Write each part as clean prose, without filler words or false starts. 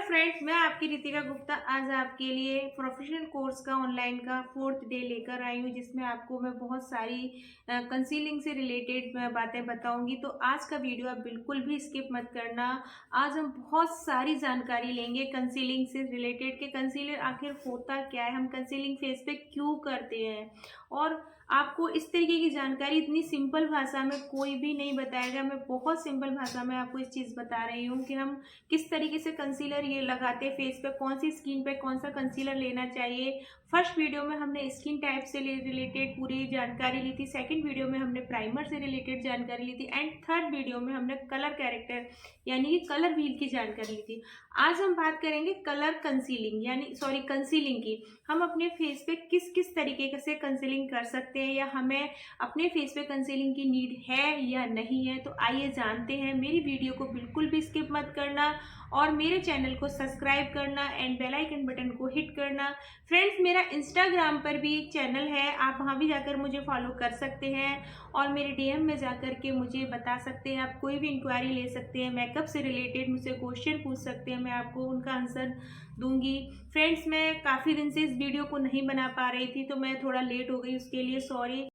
Friends, मैं आपकी रितिका गुप्ता आज आपके लिए प्रोफेशनल कोर्स का ऑनलाइन का 4th डे लेकर आई हूँ, जिसमें आपको मैं बहुत सारी कंसीलिंग से रिलेटेड बातें बताऊंगी। तो आज का वीडियो आप बिल्कुल भी स्किप मत करना। आज हम बहुत सारी जानकारी लेंगे कंसीलिंग से रिलेटेड कि कंसीलर आखिर होता क्या है, हम कंसीलिंग फेस पे क्यों करते हैं, और आपको इस तरीके की जानकारी इतनी सिंपल भाषा में कोई भी नहीं बताएगा। मैं बहुत सिंपल भाषा में आपको इस चीज़ बता रही हूँ कि हम किस तरीके से कंसीलर ये लगाते हैं फेस पे, कौन सी स्किन पे कौन सा कंसीलर लेना चाहिए। फर्स्ट वीडियो में हमने स्किन टाइप से रिलेटेड पूरी जानकारी ली थी, सेकंड वीडियो में हमने प्राइमर से रिलेटेड जानकारी ली थी, एंड थर्ड वीडियो में हमने कलर कैरेक्टर यानी कि कलर व्हील की जानकारी ली थी। आज हम बात करेंगे कलर कंसीलिंग यानी सॉरी कंसीलिंग की। हम अपने फेस पे किस किस तरीके से कंसीलिंग कर सकते हैं, या हमें अपने फेस पे कंसीलिंग की नीड है या नहीं है। तो आइए जानते हैं। मेरी वीडियो को बिल्कुल भी स्किप मत करना और मेरे चैनल को सब्सक्राइब करना एंड बेल आइकन बटन को हिट करना। फ्रेंड्स, मेरा इंस्टाग्राम पर भी एक चैनल है, आप वहाँ भी जाकर मुझे फॉलो कर सकते हैं और मेरे डीएम में जाकर के मुझे बता सकते हैं। आप कोई भी इंक्वायरी ले सकते हैं, मेकअप से रिलेटेड मुझसे क्वेश्चन पूछ सकते हैं, मैं आपको उनका आंसर दूंगी। फ्रेंड्स, मैं काफ़ी दिन से इस वीडियो को नहीं बना पा रही थी, तो मैं थोड़ा लेट हो गई, उसके लिए सॉरी।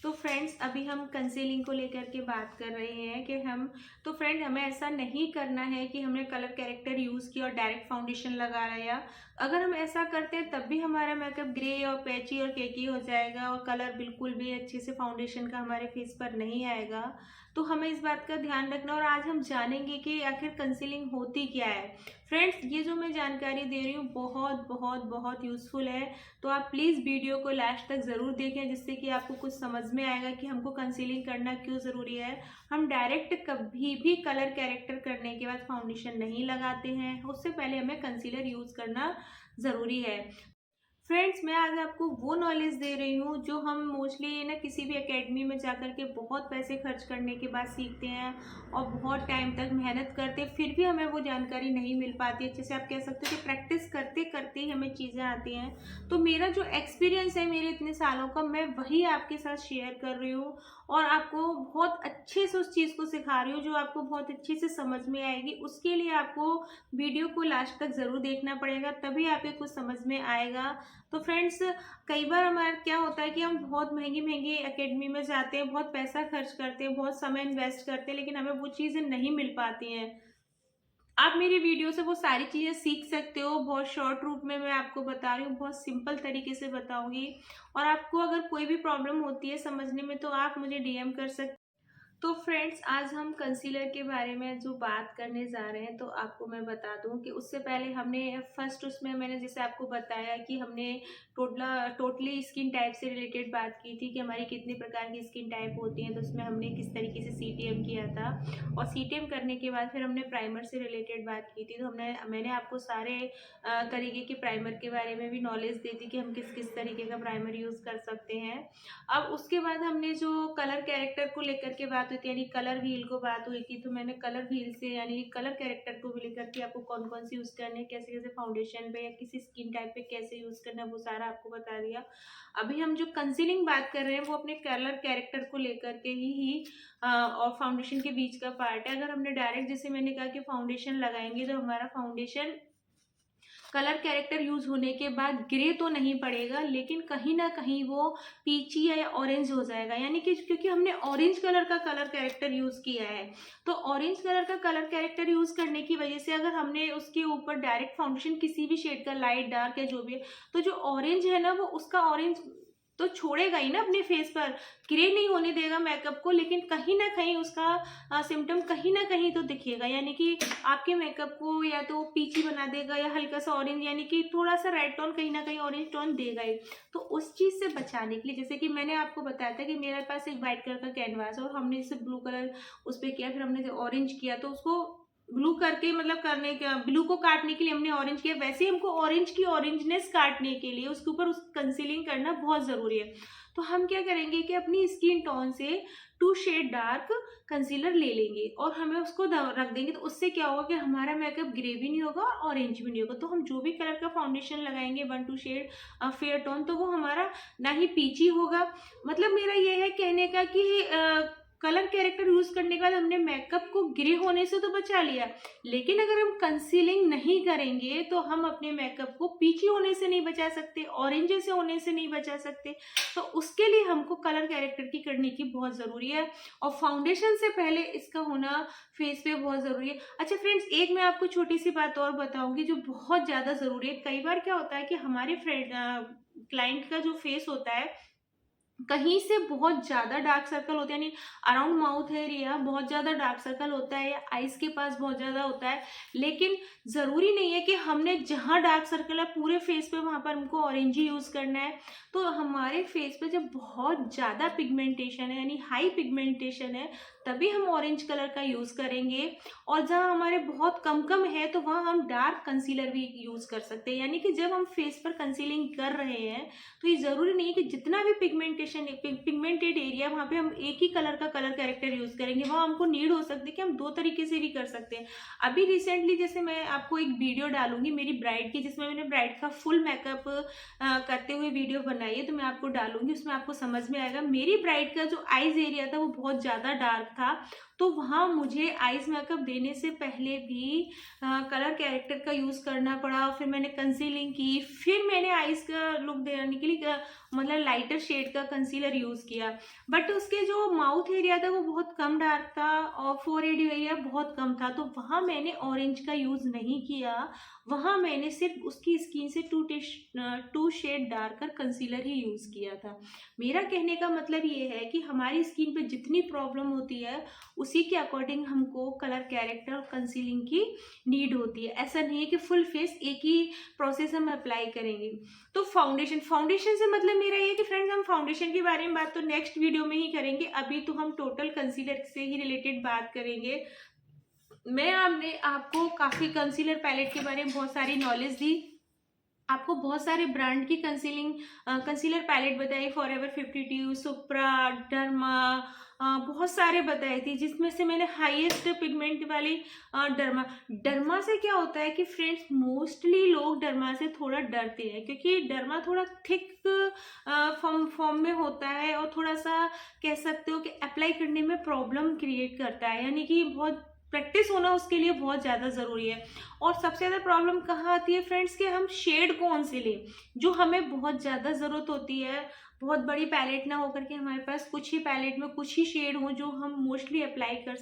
तो फ्रेंड्स, अभी हम कंसीलिंग को लेकर के बात कर रहे हैं कि तो फ्रेंड, हमें ऐसा नहीं करना है कि हमने कलर कैरेक्टर यूज़ किया और डायरेक्ट फाउंडेशन लगा लिया। अगर हम ऐसा करते हैं तब भी हमारा मेकअप ग्रे और पैची और केकी हो जाएगा और कलर बिल्कुल भी अच्छे से फाउंडेशन का हमारे फेस पर नहीं आएगा। तो हमें इस बात का ध्यान रखना, और आज हम जानेंगे कि आखिर कंसीलिंग होती क्या है। फ्रेंड्स, ये जो मैं जानकारी दे रही हूँ बहुत बहुत बहुत यूज़फुल है, तो आप प्लीज़ वीडियो को लास्ट तक ज़रूर देखें, जिससे कि आपको कुछ समझ में आएगा कि हमको कंसीलिंग करना क्यों ज़रूरी है। हम डायरेक्ट कभी भी कलर कैरेक्टर करने के बाद फाउंडेशन नहीं लगाते हैं, उससे पहले हमें कंसीलर यूज़ करना ज़रूरी है। फ्रेंड्स, मैं आज आपको वो नॉलेज दे रही हूँ जो हम मोस्टली ना किसी भी एकेडमी में जाकर के बहुत पैसे खर्च करने के बाद सीखते हैं और बहुत टाइम तक मेहनत करते हैं, फिर भी हमें वो जानकारी नहीं मिल पाती। अच्छे से आप कह सकते हो कि प्रैक्टिस करते करते ही हमें चीज़ें आती हैं। तो मेरा जो एक्सपीरियंस है मेरे इतने सालों का, मैं वही आपके साथ शेयर कर रही हूँ और आपको बहुत अच्छे से उस चीज़ को सिखा रही हूँ जो आपको बहुत अच्छे से समझ में आएगी। उसके लिए आपको वीडियो को लास्ट तक ज़रूर देखना पड़ेगा, तभी आपको कुछ समझ में आएगा। तो फ्रेंड्स, कई बार हमारा क्या होता है कि हम बहुत महंगी महंगी एकेडमी में जाते हैं, बहुत पैसा खर्च करते हैं, बहुत समय इन्वेस्ट करते हैं, लेकिन हमें वो चीज़ें नहीं मिल पाती हैं। आप मेरी वीडियो से वो सारी चीज़ें सीख सकते हो। बहुत शॉर्ट रूप में मैं आपको बता रही हूँ, बहुत सिंपल तरीके से बताऊंगी, और आपको अगर कोई भी प्रॉब्लम होती है समझने में तो आप मुझे डीएम कर सकते। तो फ्रेंड्स, आज हम कंसीलर के बारे में जो बात करने जा रहे हैं, तो आपको मैं बता दूं कि उससे पहले हमने फर्स्ट उसमें मैंने जैसे आपको बताया कि हमने टोटली स्किन टाइप से रिलेटेड बात की थी कि हमारी कितने प्रकार की स्किन टाइप होती हैं। तो उसमें हमने किस तरीके से सीटीएम किया था, और सीटीएम करने के बाद फिर हमने प्राइमर से रिलेटेड बात की थी। तो मैंने आपको सारे तरीके के प्राइमर के बारे में भी नॉलेज दी थी कि हम किस किस तरीके का प्राइमर यूज़ कर सकते हैं। अब उसके बाद हमने जो कलर कैरेक्टर को लेकर के बात हुई थी, यानी कलर व्हील को बात हुई थी, तो मैंने कलर व्हील से यानी कलर कैरेक्टर को भी लेकर के आपको कौन कौन से यूज़ करने, कैसे कैसे फाउंडेशन पे या किसी स्किन टाइप पे कैसे यूज़ करना, वो सारा आपको बता दिया। अभी हम जो कंसीलिंग बात कर रहे हैं वो अपने कलर कैरेक्टर को लेकर के ही और फाउंडेशन के बीच का पार्ट है। अगर हमने डायरेक्ट, जैसे मैंने कहा कि फाउंडेशन लगाएंगे, तो हमारा फाउंडेशन कलर कैरेक्टर यूज होने के बाद ग्रे तो नहीं पड़ेगा, लेकिन कहीं ना कहीं वो पीची या ऑरेंज हो जाएगा, यानी कि क्योंकि हमने ऑरेंज कलर का कलर कैरेक्टर यूज किया है। तो ऑरेंज कलर का कलर कैरेक्टर यूज करने की वजह से अगर हमने उसके ऊपर डायरेक्ट फाउंडेशन किसी भी शेड का, लाइट डार्क या जो भी है, तो जो ऑरेंज है ना, वो उसका ऑरेंज तो छोड़ेगा ही ना अपने फेस पर, ग्रे नहीं होने देगा मेकअप को, लेकिन कहीं ना कहीं उसका सिम्टम कहीं ना कहीं तो दिखेगा, यानी कि आपके मेकअप को या तो पीची बना देगा या हल्का सा ऑरेंज, यानी कि थोड़ा सा रेड टोन कहीं ना कहीं ऑरेंज टोन देगा ही। तो उस चीज़ से बचाने के लिए, जैसे कि मैंने आपको बताया था कि मेरे पास एक वाइट कलर का कैनवास है और हमने इसे ब्लू कलर उस पर किया, फिर हमने ऑरेंज किया, तो उसको ब्लू करके मतलब करने का, ब्लू को काटने के लिए हमने ऑरेंज किया, वैसे ही हमको ऑरेंज की ऑरेंजनेस काटने के लिए उसके ऊपर उस कंसीलिंग करना बहुत ज़रूरी है। तो हम क्या करेंगे कि अपनी स्किन टोन से 2 शेड डार्क कंसीलर ले लेंगे और हमें उसको रख देंगे। तो उससे क्या होगा कि हमारा मेकअप ग्रे भी नहीं होगा और ऑरेंज भी नहीं होगा। तो हम जो भी कलर का फाउंडेशन लगाएंगे 1-2 शेड फेयर टोन, तो वो हमारा ना ही पीची होगा, मतलब मेरा ये है कहने का कि कलर कैरेक्टर यूज करने के बाद हमने मेकअप को ग्रे होने से तो बचा लिया, लेकिन अगर हम कंसीलिंग नहीं करेंगे तो हम अपने मेकअप को पीची होने से नहीं बचा सकते, ऑरेंज जैसे होने से नहीं बचा सकते। तो उसके लिए हमको कलर कैरेक्टर की करने की बहुत जरूरी है, और फाउंडेशन से पहले इसका होना फेस पे बहुत जरूरी है। अच्छा फ्रेंड्स, एक मैं आपको छोटी सी बात और बताऊंगी जो बहुत ज्यादा जरूरी है। कई बार क्या होता है कि हमारे फ्रेंड क्लाइंट का जो फेस होता है, कहीं से बहुत ज्यादा डार्क सर्कल होते हैं, यानी अराउंड माउथ एरिया बहुत ज्यादा डार्क सर्कल होता है, या आईज के पास बहुत ज्यादा होता है। लेकिन जरूरी नहीं है कि हमने जहां डार्क सर्कल है पूरे फेस पे वहां पर हमको ऑरेंज ही यूज करना है। तो हमारे फेस पे जब बहुत ज्यादा पिगमेंटेशन है, यानी हाई पिगमेंटेशन है, तभी हम ऑरेंज कलर का यूज करेंगे। और जहां हमारे बहुत कम कम है तो वहां हम डार्क कंसीलर भी यूज कर सकते हैं। यानी कि जब हम फेस पर कंसीलिंग कर रहे हैं तो ये जरूरी नहीं है कि जितना भी पिगमेंटेड एरिया वहां पे हम एक ही कलर का कलर कैरेक्टर यूज करेंगे। वहां हमको नीड हो सकती है कि हम दो तरीके से भी कर सकते हैं। अभी रिसेंटली जैसे मैं आपको एक वीडियो डालूंगी मेरी ब्राइड की, जिसमें मैंने ब्राइड का फुल मेकअप करते हुए वीडियो बनाई है, तो मैं आपको डालूंगी, उसमें आपको समझ में आएगा। मेरी ब्राइड का जो आईज एरिया था वो बहुत ज्यादा डार्क था, तो वहां मुझे आईज मेकअप देने से पहले भी कलर कैरेक्टर का यूज करना पड़ा। फिर मैंने कंसीलिंग की, फिर मैंने आईज का लुक देने के लिए मतलब लाइटर शेड का कंसीलर यूज किया। बट उसके जो माउथ एरिया था वो बहुत कम डार्क था और फोरहेड एरिया बहुत कम था, तो वहां मैंने ऑरेंज का यूज नहीं किया। वहां मैंने सिर्फ उसकी स्किन से टू शेड डार्कर कंसीलर ही यूज किया था। मेरा कहने का मतलब ये है कि हमारी स्किन पे जितनी प्रॉब्लम होती है उसी के अकॉर्डिंग हमको कलर कैरेक्टर और कंसीलिंग की नीड होती है। ऐसा नहीं है कि फुल फेस एक ही प्रोसेस हम अप्लाई करेंगे। तो फाउंडेशन से मतलब मेरा ये कि फ्रेंड्स, हम फाउंडेशन के बारे में बात तो नेक्स्ट वीडियो में ही करेंगे। अभी तो हम टोटल कंसीलर से ही रिलेटेड बात करेंगे। मैं आपको काफी कंसीलर पैलेट के बारे में बहुत सारी नॉलेज दी, आपको बहुत सारे ब्रांड की कंसीलर पैलेट बताई, फॉरएवर 52, सुप्रा, डर्मा, बहुत सारे बताए थे, जिसमें से मैंने हाईएस्ट पिगमेंट वाली डर्मा से क्या होता है कि फ्रेंड्स, मोस्टली लोग डर्मा से थोड़ा डरते हैं, क्योंकि डर्मा थोड़ा थिक फॉर्म में होता है और थोड़ा सा कह सकते हो कि अप्लाई करने में प्रॉब्लम क्रिएट करता है, यानी कि बहुत प्रैक्टिस होना उसके लिए बहुत ज़्यादा ज़रूरी है। और सबसे ज़्यादा प्रॉब्लम कहाँ आती है फ्रेंड्स, कि हम शेड कौन से लें, जो हमें बहुत ज़्यादा ज़रूरत होती है। बहुत बड़ी पैलेट ना होकर के हमारे पास कुछ ही पैलेट में कुछ ही शेड हो जो हम मोस्टली अप्लाई कर।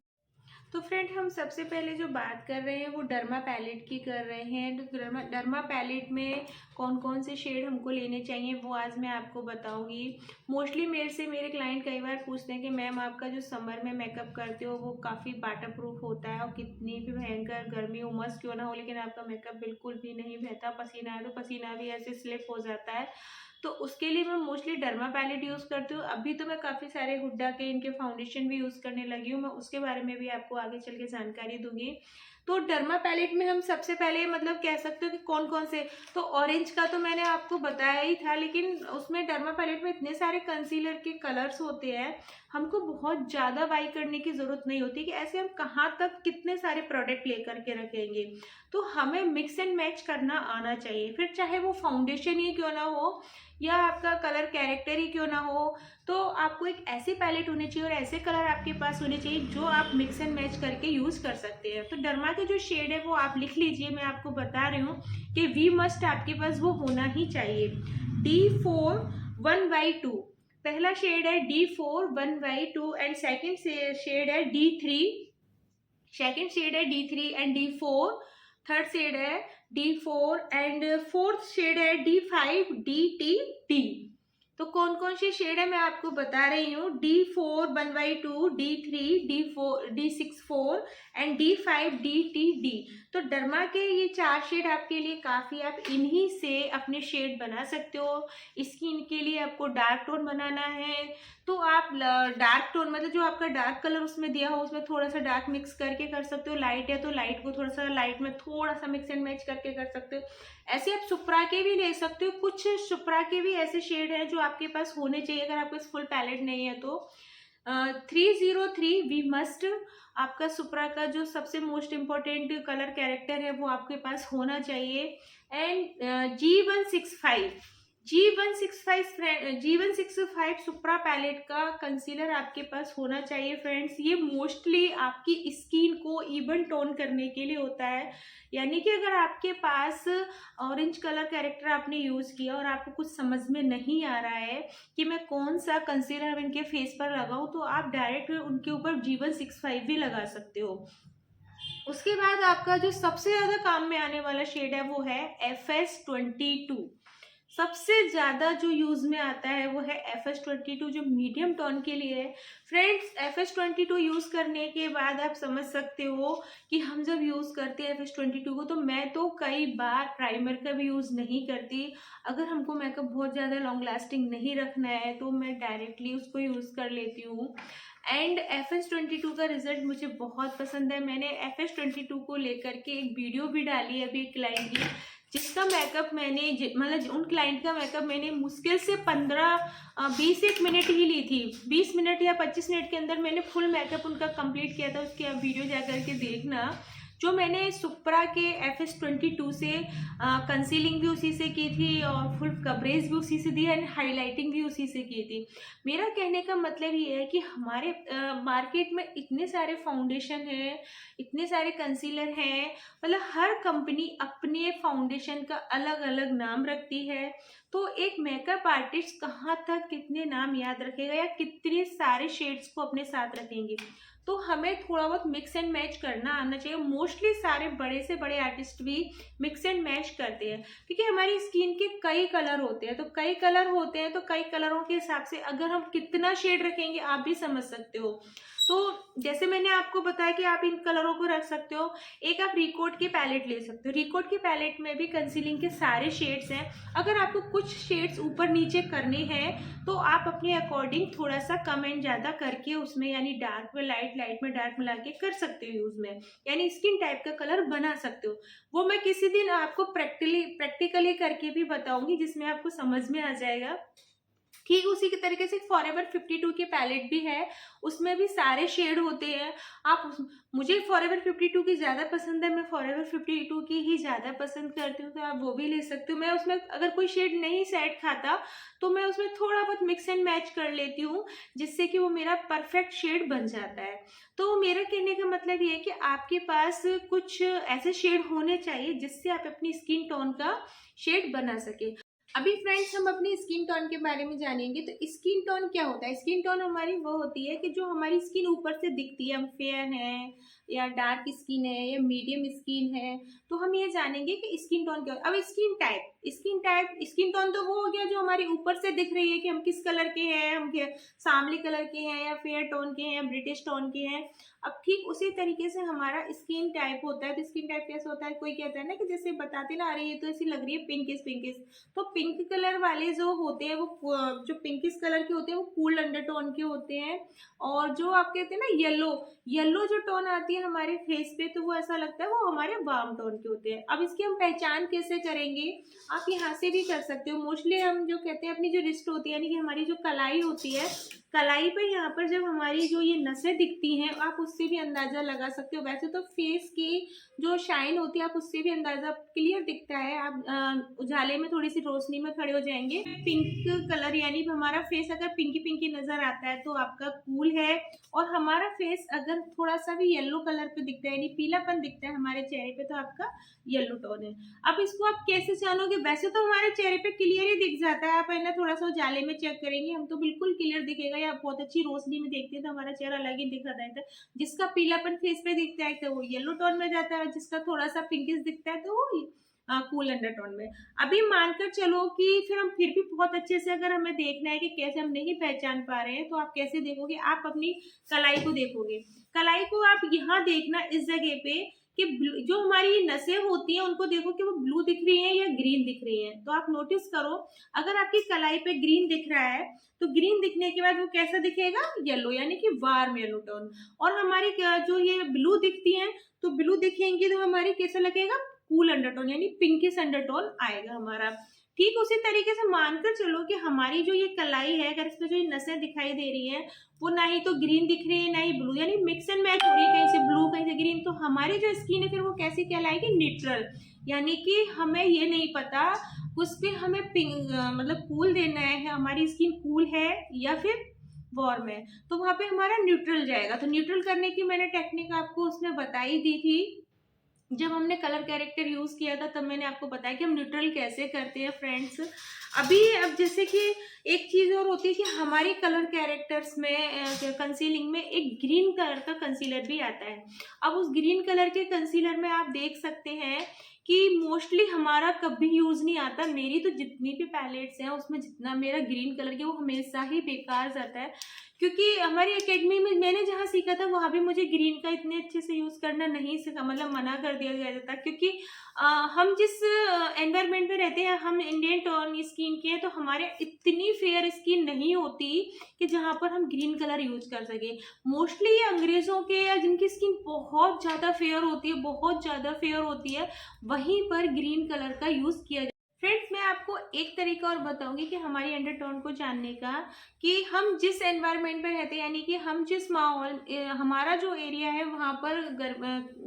तो फ्रेंड, हम सबसे पहले जो बात कर रहे हैं वो डर्मा पैलेट की कर रहे हैं। तो डर्मा पैलेट में कौन कौन से शेड हमको लेने चाहिए वो आज मैं आपको बताऊंगी। मोस्टली मेरे क्लाइंट कई बार पूछते हैं कि मैम, आपका जो समर में मेकअप करते हो वो काफ़ी वाटर प्रूफ होता है और कितनी भी भयंकर गर्मी उमस क्यों ना हो, लेकिन आपका मेकअप बिल्कुल भी नहीं बहता, पसीना है तो पसीना भी ऐसे स्लिप हो जाता है। तो उसके लिए मैं मोस्टली डर्मा पैलेट यूज़ करती हूँ। अभी तो मैं काफ़ी सारे हुड्डा के इनके फाउंडेशन भी यूज़ करने लगी हूँ, मैं उसके बारे में भी आपको आगे चल के जानकारी दूंगी। तो डर्मा पैलेट में हम सबसे पहले मतलब कह सकते हो कि कौन कौन से, तो ऑरेंज का तो मैंने आपको बताया ही था, लेकिन उसमें डर्मा पैलेट में इतने सारे कंसीलर के कलर्स होते हैं, हमको बहुत ज़्यादा बाई करने की ज़रूरत नहीं होती कि ऐसे हम कहाँ तक कितने सारे प्रोडक्ट लेकर के रखेंगे। तो हमें मिक्स एंड मैच करना आना चाहिए, फिर चाहे वो फाउंडेशन ही क्यों ना हो या आपका कलर कैरेक्टर ही क्यों ना हो, तो आपको एक ऐसी पैलेट होनी चाहिए और ऐसे कलर आपके पास होने चाहिए जो आप मिक्स एंड मैच करके यूज़ कर सकते हैं। तो डर्मा के जो शेड है वो आप लिख लीजिए, मैं आपको बता रही हूँ कि वी मस्ट आपके पास वो होना ही चाहिए। D4 1/2 पहला शेड है, D4 1/2 एंड सेकेंड शेड है D3, सेकेंड शेड है D3 and D4, third shade है D4 एंड फोर्थ शेड है D5 DTD। तो कौन कौन से शेड है मैं आपको बता रही हूँ। D4 1/2, D3, D4, D64 and D5 DTD। तो डर्मा के ये 4 शेड आपके लिए काफ़ी, आप इन्हीं से अपने शेड बना सकते हो। स्किन के लिए आपको डार्क टोन बनाना है तो आप डार्क टोन मतलब जो आपका डार्क कलर उसमें दिया हो उसमें थोड़ा सा डार्क मिक्स करके कर सकते हो। लाइट है तो लाइट को थोड़ा सा लाइट में थोड़ा सा मिक्स एंड मैच करके कर सकते हो। ऐसे आप सुप्रा के भी ले सकते हो, कुछ सुप्रा के भी ऐसे शेड हैं जो आपके पास होने चाहिए अगर आपके पास फुल पैलेट नहीं है तो। 303 वी मस्ट, आपका सुप्रा का जो सबसे मोस्ट इम्पोर्टेंट कलर कैरेक्टर है वो आपके पास होना चाहिए। एंड G165 सुप्रा पैलेट का कंसीलर आपके पास होना चाहिए फ्रेंड्स। ये मोस्टली आपकी स्किन को इवन टोन करने के लिए होता है। यानी कि अगर आपके पास ऑरेंज कलर कैरेक्टर आपने यूज़ किया और आपको कुछ समझ में नहीं आ रहा है कि मैं कौन सा कंसीलर इनके फेस पर लगाऊं, तो आप डायरेक्ट उनके ऊपर G165 भी लगा सकते हो। उसके बाद आपका जो सबसे ज़्यादा काम में आने वाला शेड है वो है FS22। सबसे ज़्यादा जो यूज़ में आता है वो है FS22, जो मीडियम टोन के लिए है। फ्रेंड्स, FS22 यूज़ करने के बाद आप समझ सकते हो कि हम जब यूज़ करते हैं FS22 को, तो मैं तो कई बार प्राइमर का भी यूज़ नहीं करती। अगर हमको मेकअप बहुत ज़्यादा लॉन्ग लास्टिंग नहीं रखना है तो मैं डायरेक्टली उसको यूज़ कर लेती हूँ। एंड FS22 का रिजल्ट मुझे बहुत पसंद है। मैंने FS22 को लेकर के एक वीडियो भी डाली है अभी क्लाइंट की, जिसका मेकअप मैंने मतलब उन क्लाइंट का मेकअप मैंने मुश्किल से 15-20 एक मिनट ही ली थी। 20 मिनट या 25 मिनट के अंदर मैंने फुल मेकअप उनका कंप्लीट किया था। उसकी आप वीडियो जा करके देखना। जो मैंने सुप्रा के FS22 से कंसीलिंग भी उसी से की थी और फुल कवरेज भी उसी से दी एंड हाईलाइटिंग भी उसी से की थी। मेरा कहने का मतलब ये है कि हमारे मार्केट में इतने सारे फाउंडेशन हैं, इतने सारे कंसीलर हैं, मतलब हर कंपनी अपने फाउंडेशन का अलग अलग नाम रखती है। तो एक मेकअप आर्टिस्ट कहाँ तक कितने नाम याद रखेगा या कितने सारे शेड्स को अपने साथ रखेंगे। तो हमें थोड़ा बहुत मिक्स एंड मैच करना आना चाहिए। मोस्टली सारे बड़े से बड़े आर्टिस्ट भी मिक्स एंड मैच करते हैं, क्योंकि हमारी स्किन के कई कलर होते हैं। तो कई कलर होते हैं तो कई कलरों के हिसाब से अगर हम कितना शेड रखेंगे आप भी समझ सकते हो। तो जैसे मैंने आपको बताया कि आप इन कलरों को रख सकते हो। एक आप रिकोट की पैलेट ले सकते हो। रिकोट की पैलेट में भी कंसीलिंग के सारे शेड्स हैं। अगर आपको कुछ शेड्स ऊपर नीचे करने हैं तो आप अपने अकॉर्डिंग थोड़ा सा कम एंड ज़्यादा करके उसमें, यानी डार्क में लाइट, लाइट में डार्क मिला के कर सकते हो यूज़ में, यानी स्किन टाइप का कलर बना सकते हो। वो मैं किसी दिन आपको प्रैक्टिकली करके भी बताऊंगी, जिसमें आपको समझ में आ जाएगा। ठीक उसी के तरीके से फॉरएवर 52 की पैलेट भी है, उसमें भी सारे शेड होते हैं। मुझे फॉरएवर 52 की ज़्यादा पसंद है, मैं फॉरएवर 52 की ही ज़्यादा पसंद करती हूँ, तो आप वो भी ले सकते हो। मैं उसमें अगर कोई शेड नहीं सेट खाता तो मैं उसमें थोड़ा बहुत मिक्स एंड मैच कर लेती हूँ, जिससे कि वो मेरा परफेक्ट शेड बन जाता है। तो मेरा कहने का मतलब ये है कि आपके पास कुछ ऐसे शेड होने चाहिए जिससे आप अपनी स्किन टोन का शेड बना सके। अभी फ्रेंड्स हम अपनी स्किन टोन के बारे में जानेंगे। तो स्किन टोन क्या होता है? स्किन टोन हमारी वो होती है कि जो हमारी स्किन ऊपर से दिखती है, हम फेयर हैं या डार्क स्किन है या मीडियम स्किन है, तो हम ये जानेंगे कि स्किन टोन क्या होता है। अब स्किन टोन तो वो हो गया जो हमारी ऊपर से दिख रही है कि हम किस कलर के हैं, हम सांवले कलर के हैं या फेयर टोन के हैं या ब्रिटिश टोन के हैं। अब ठीक उसी तरीके से हमारा स्किन टाइप होता है। तो स्किन टाइप कैसे होता है? कोई कहता है ना कि जैसे बताते ना, अरे ये तो ऐसी लग रही है पिंकिश पिंकिश। तो पिंक कलर वाले जो होते हैं वो जो पिंकिश कलर के होते हैं वो कूल अंडरटोन के होते हैं। और जो आप कहते हैं ना येलो, येलो जो टोन आती है हमारे फेस पे, तो वो ऐसा लगता है वो हमारे वार्म टोन के होते हैं। अब इसकी हम पहचान कैसे करेंगे? आप यहाँ से भी कर सकते हो। मोस्टली हम जो कहते हैं अपनी जो रिस्ट होती है, यानी कि हमारी जो कलाई होती है, कलाई पे यहाँ पर जब हमारी जो ये नसें दिखती हैं, आप उससे भी अंदाजा लगा सकते हो। वैसे तो फेस की जो शाइन होती है आप उससे भी अंदाजा क्लियर दिखता है। आप उजाले में थोड़ी सी रोशनी में खड़े हो जाएंगे, पिंक कलर यानी हमारा फेस अगर पिंकी पिंकी नजर आता है तो आपका कूल है। और हमारा फेस अगर थोड़ा सा भी येलो कलर पे दिखता है, यानी पीलापन दिखता है हमारे चेहरे पे, तो आपका येलो टोन है। अब इसको आप कैसे जानोगे? वैसे तो हमारे चेहरे पे क्लियर ही दिख जाता है। आप है ना थोड़ा सा उजाले में चेक करेंगे, हम तो बिल्कुल क्लियर दिखेगा, या बहुत अच्छी रोशनी में देखते हैं तो हमारा चेहरा अलग ही दिखा रहता है। जिसका पीलापन फेस पे दिखता है तो वो येलो टोन में जाता है, जिसका थोड़ा सा पिंकिश दिखता है तो वो कूल अंडरटोन में। अभी मानकर चलो कि फिर भी बहुत अच्छे से अगर हमें देखना है कि कैसे हम नहीं पहचान पा रहे हैं, तो आप कैसे देखोगे? आप अपनी कलाई को देखोगे। कलाई को आप यहाँ देखना इस जगह पे कि जो हमारी नसें होती हैं उनको देखो कि वो ब्लू दिख रही हैं या ग्रीन दिख रही हैं। तो आप नोटिस करो, अगर आपकी कलाई पे ग्रीन दिख रहा है तो ग्रीन दिखने के बाद वो कैसा दिखेगा? येलो, यानी कि वार्म येलो टोन। और हमारी जो ये ब्लू दिखती हैं तो ब्लू दिखेंगी तो हमारी कैसा लगेगा? कूल अंडरटोन, यानी पिंकिश अंडरटोन आएगा हमारा। ठीक उसी तरीके से मानकर चलो कि हमारी जो ये कलाई है, अगर इसमें जो ये नसें दिखाई दे रही है वो ना ही तो ग्रीन दिख रही है ना ही ब्लू, यानी मिक्स एंड मैच हो रही है, कहीं से ब्लू कहीं से ग्रीन, तो हमारी जो स्किन है फिर वो कैसी कहलाएगी, न्यूट्रल। यानी कि हमें ये नहीं पता उस पे हमें पिंक मतलब कूल देना है, हमारी स्किन कूल है या फिर वार्म है, तो वहां पे हमारा न्यूट्रल जाएगा। तो न्यूट्रल करने की मैंने टेक्निक आपको उसमें बताई दी थी जब हमने कलर कैरेक्टर यूज किया था, तब मैंने आपको बताया कि हम न्यूट्रल कैसे करते हैं फ्रेंड्स। अब जैसे कि एक चीज और होती है कि हमारी कलर कैरेक्टर्स में कंसीलिंग में एक ग्रीन कलर का कंसीलर भी आता है। अब उस ग्रीन कलर के कंसीलर में आप देख सकते हैं कि मोस्टली हमारा कभी यूज नहीं आता। मेरी तो जितनी भी पैलेट्स हैं उसमें जितना मेरा ग्रीन कलर के वो हमेशा ही बेकार जाता है, क्योंकि हमारी एकेडमी में मैंने जहाँ सीखा था वहाँ भी मुझे ग्रीन का इतने अच्छे से यूज करना नहीं सीखा, मतलब मना कर दिया गया था, क्योंकि हम जिस एनवायरनमेंट में रहते हैं, हम इंडियन टर्न स्किन के हैं, तो हमारे इतनी फेयर स्किन नहीं होती कि जहाँ पर हम ग्रीन कलर यूज कर सके। मोस्टली ये अंग्रेजों के या जिनकी स्किन बहुत ज़्यादा फेयर होती है, बहुत ज़्यादा फेयर होती है, वहीं पर ग्रीन कलर का यूज किया। फ्रेंड्स, मैं आपको एक तरीका और बताऊंगी कि हमारी अंडरटोन को जानने का, कि हम जिस एनवायरनमेंट में रहते हैं, यानी कि हम जिस माहौल हमारा जो एरिया है वहाँ पर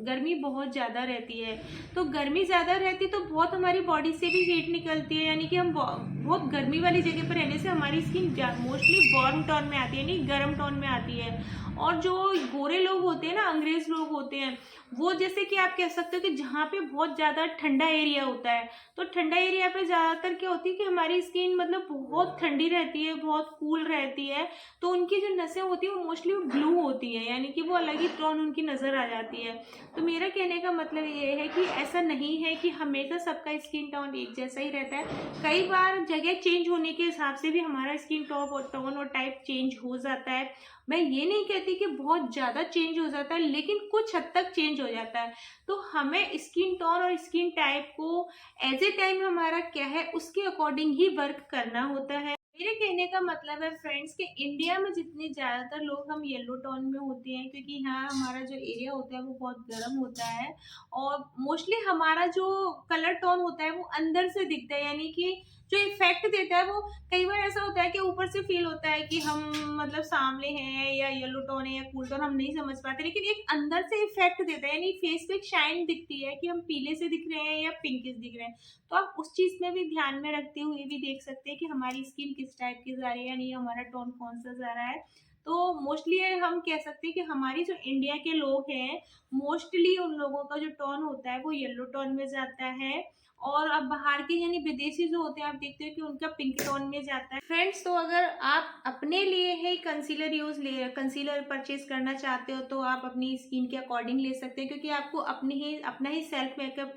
गर्मी बहुत ज़्यादा रहती है। तो गर्मी ज़्यादा रहती है तो बहुत हमारी बॉडी से भी हीट निकलती है, यानी कि हम बहुत गर्मी वाली जगह पर रहने से हमारी स्किन मोस्टली वार्म टोन में आती है, यानी गर्म टोन में आती है। और जो गोरे लोग होते हैं ना, अंग्रेज लोग होते हैं, वो जैसे कि आप कह सकते हो कि जहाँ पे बहुत ज़्यादा ठंडा एरिया होता है, तो ठंडा एरिया पे ज़्यादातर क्या होती है कि हमारी स्किन मतलब बहुत ठंडी रहती है, बहुत कूल रहती है, तो उनकी जो नसें होती है वो मोस्टली ब्लू होती है, यानी कि वो अलग ही टोन उनकी नज़र आ जाती है। तो मेरा कहने का मतलब ये है कि ऐसा नहीं है कि हमेशा सबका स्किन टोन एक जैसा ही रहता है। कई बार जगह चेंज होने के हिसाब से भी हमारा स्किन टोन और टाइप चेंज हो जाता है। मैं ये नहीं कहती कि बहुत ज़्यादा चेंज हो जाता है, लेकिन कुछ हद तक चेंज हो जाता है। तो हमें स्किन टोन और स्किन टाइप को एज ए टाइम हमारा क्या है उसके अकॉर्डिंग ही वर्क करना होता है। मेरे कहने का मतलब है फ्रेंड्स कि इंडिया में जितने ज़्यादातर लोग हम येलो टोन में होते हैं, क्योंकि यहाँ हमारा जो एरिया होता है वो बहुत गर्म होता है, और मोस्टली हमारा जो कलर टोन होता है वो अंदर से दिखता है, यानी कि जो इफेक्ट देता है वो कई बार ऐसा होता है कि ऊपर से फील होता है कि हम मतलब सांवले हैं या येलो टोन है या कूल टोन, हम नहीं समझ पाते, लेकिन एक अंदर से इफेक्ट देता है, यानी फेस पे एक शाइन दिखती है कि हम पीले से दिख रहे हैं या पिंकिश दिख रहे हैं। तो आप उस चीज में भी ध्यान में रखते हुए भी देख सकते हैं कि हमारी स्किन किस टाइप की जा रही है, यानी हमारा टोन कौन सा जा रहा है। तो मोस्टली हम कह सकते हैं कि हमारी जो इंडिया के लोग हैं, मोस्टली उन लोगों का जो टोन होता है वो येलो टोन में जाता है, और अब बाहर के यानी विदेशी जो होते हैं आप देखते हो कि उनका पिंक टोन में जाता है। फ्रेंड्स, तो अगर आप अपने लिए ही कंसीलर परचेज करना चाहते हो तो आप अपनी स्किन के अकॉर्डिंग ले सकते हैं, क्योंकि आपको अपना ही सेल्फ मेकअप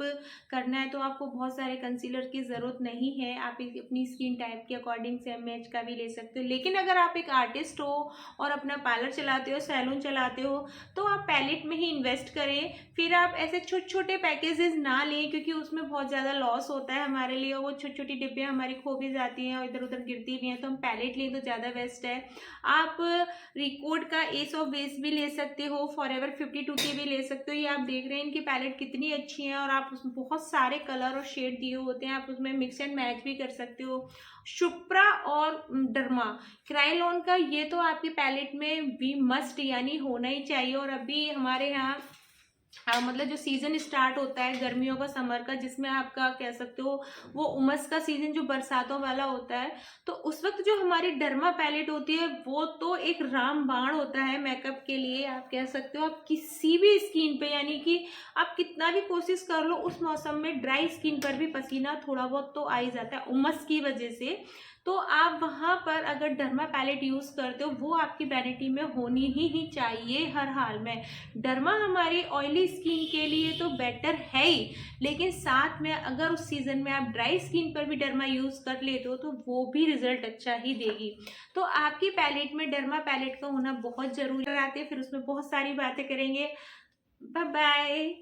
करना है, तो आपको बहुत सारे कंसीलर की ज़रूरत नहीं है। आप अपनी स्किन टाइप के अकॉर्डिंग से मैच का भी ले सकते हो। लेकिन अगर आप एक आर्टिस्ट हो और अपना पार्लर चलाते हो, सैलून चलाते हो, तो आप पैलेट में ही इन्वेस्ट करें। फिर आप ऐसे छोटे छोटे पैकेजेस ना लें, क्योंकि उसमें बहुत ज़्यादा लॉस होता है हमारे लिए। वो छोटी छोटी डिब्बे हमारी खो भी जाती हैं और इधर उधर गिरती भी हैं, तो हम पैलेट लें तो ज़्यादा बेस्ट है। आप रिकॉर्ड का एस ऑफ बेस भी ले सकते हो, फॉरएवर 52 की भी ले सकते हो। ये आप देख रहे हैं इनकी पैलेट कितनी अच्छी है, और आप उसमें बहुत सारे कलर और शेड दिए होते हैं, आप उसमें मिक्स एंड मैच भी कर सकते हो। शुप्रा और डर्मा क्राइलॉन का ये तो आपकी पैलेट में भी मस्ट यानी होना ही चाहिए। और अभी हमारे यहाँ मतलब जो सीजन स्टार्ट होता है गर्मियों का, समर का, जिसमें आपका कह सकते हो वो उमस का सीजन जो बरसातों वाला होता है, तो उस वक्त जो हमारी डर्मा पैलेट होती है वो तो एक रामबाण होता है मेकअप के लिए। आप कह सकते हो आप किसी भी स्किन पे, यानी कि आप कितना भी कोशिश कर लो, उस मौसम में ड्राई स्किन पर भी पसीना थोड़ा बहुत तो आ ही जाता है उमस की वजह से। तो आप वहाँ पर अगर डर्मा पैलेट यूज़ करते हो, वो आपकी वैनिटी में होनी ही चाहिए हर हाल में। डर्मा हमारी ऑयली स्किन के लिए तो बेटर है ही, लेकिन साथ में अगर उस सीज़न में आप ड्राई स्किन पर भी डर्मा यूज़ कर लेते हो तो वो भी रिजल्ट अच्छा ही देगी। तो आपकी पैलेट में डर्मा पैलेट का होना बहुत ज़रूरी है। फिर उसमें बहुत सारी बातें करेंगे। Bye bye.